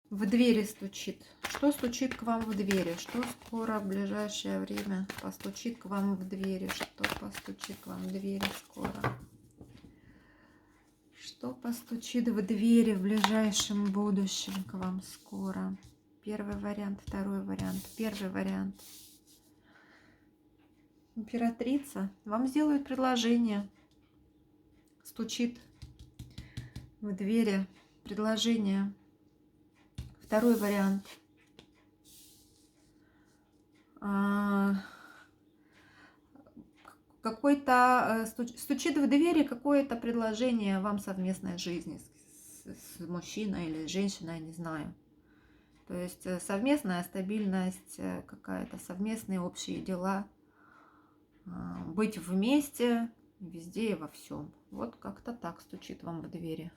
В двери стучит. Что стучит к вам в двери? Что скоро, в ближайшее время постучит к вам в двери? Что постучит к вам в двери скоро? Что постучит в двери в ближайшем будущем к вам скоро? Первый вариант, второй вариант, первый вариант. Императрица. Вам сделают предложение. Стучит в двери предложение. Второй вариант. Какой-то стучит в двери какое-то предложение вам совместной жизни с мужчиной или женщиной, не знаю. То есть совместная стабильность, какая-то совместные общие дела, быть вместе везде и во всем. Вот как-то так стучит вам в двери.